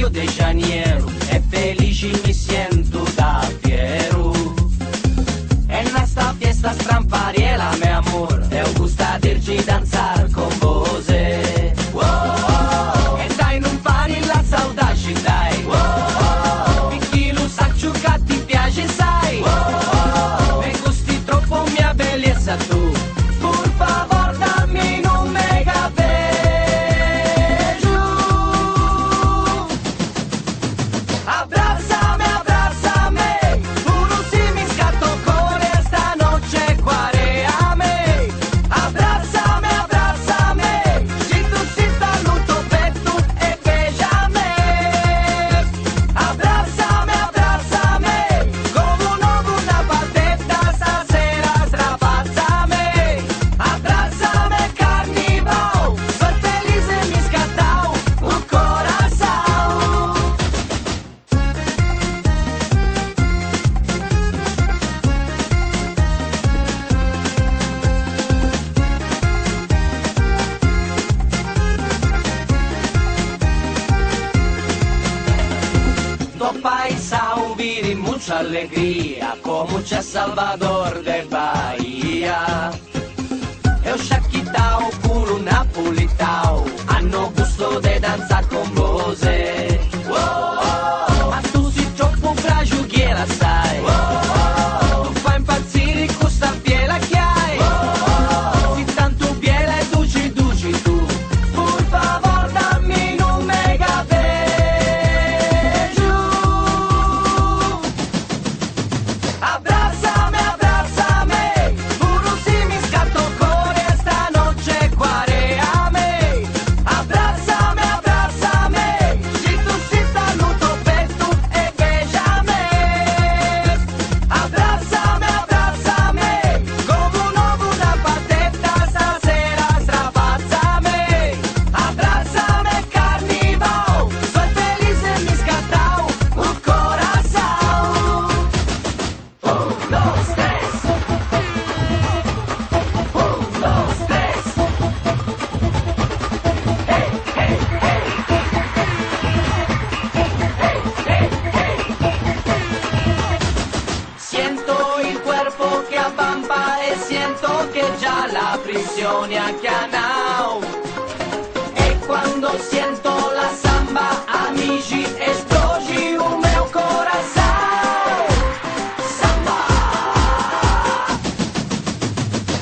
Rio de Janeiro e felice mi sento davvero. E nesta fiesta strampariela, meu amor, eu gusta dirci dançar con você. Oh, e dai non fare la saudade, dai. Oh, perché lo saccio che ti piace, sai. Oh, e gusti troppo mia bellezza tu. Por favor, dammi un mega beijo. Abrázame, abrázame, puro si mi scatto con esta noche guareame. Abrázame, abrázame, si tu si saluto petto e beijame. Abrázame, abrázame, come un ovo una pateta stasera strapazzame. Abrázame carnival, soy feliz e mi scattao un corazón. Do paisão viri mucha alegria, com mucha Salvador de Bahia. Eu Shaquitao, puro napolitao, hanno gusto de dançar com você. Oh, ma tu si troppo fragile, sai. Oh, tu fai impazzire con sta piela che hai. Oh, si tanto biela e duci duci tu. Por favor, dammi un mega beijo. Abrázame, abrázame, puro si mi scatto con esta noche guareame. Abrázame, abrázame, si tu si saluto petto e beijame. Abrázame, abrázame, come un ovo una pateta stasera strapazzame. Abrázame carnival, soy feliz e mi scattao un corazón. Un, dos, tres. Un, dos, tres. Hey, hey, hey. Hey, hey, hey. Siento il cuerpo che abbampa e siento che già la prisione ha chianao. E quando siento la samba, amici, esplodi un meu coração. Samba.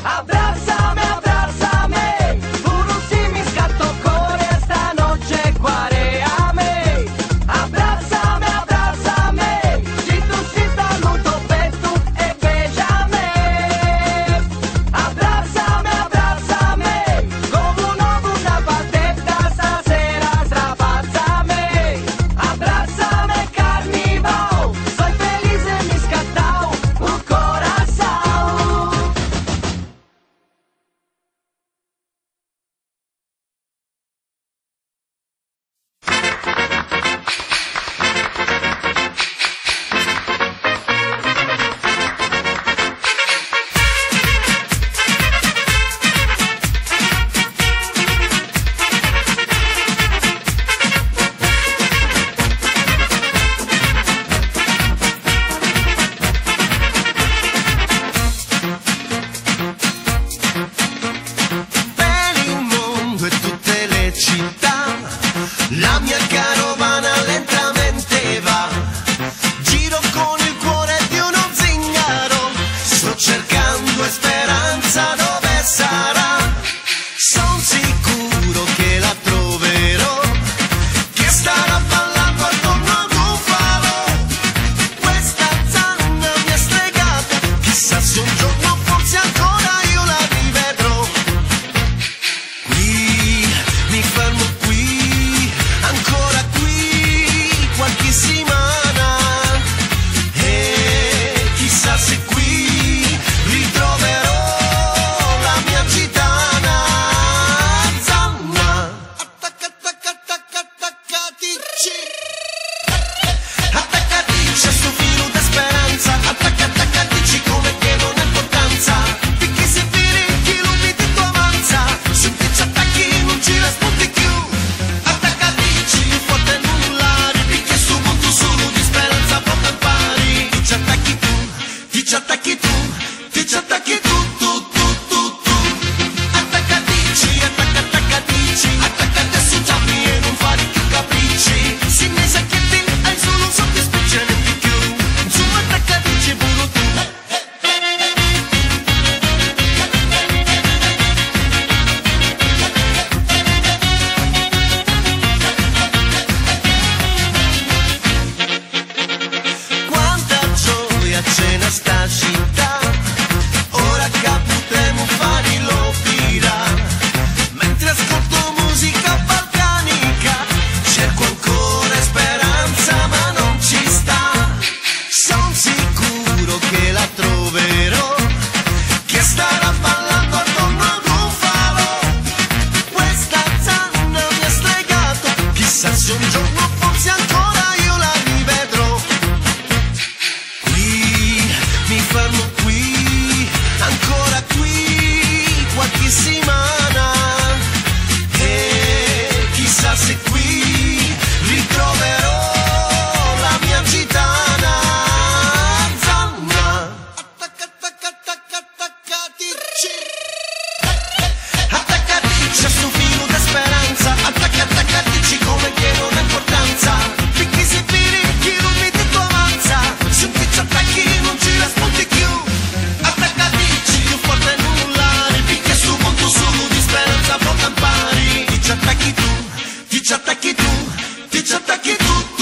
Abrázame, abrázame, puro si mi scatto con esta noche guareame. Abrázame, abrázame, si tu si saluto petto e beijame. Abrázame, abrázame, come un ovo una pateta stasera strapazzame. Abrázame carnival, soy feliz e mi scattao un corazón. Per il mondo e tutte le città, la mia carovana lentamente va. Giro con il cuore di uno zingaro, sto cercando speranza dove sarà. Son sicuro che la troverò, che starà ballando attorno ad un faro. Questa zanna mi è stregata, chissà se un giorno forse ancora io la rivedrò. Qui, mi fermo qui, ancora ti ci attacchi tu, ti ci attacchi tu.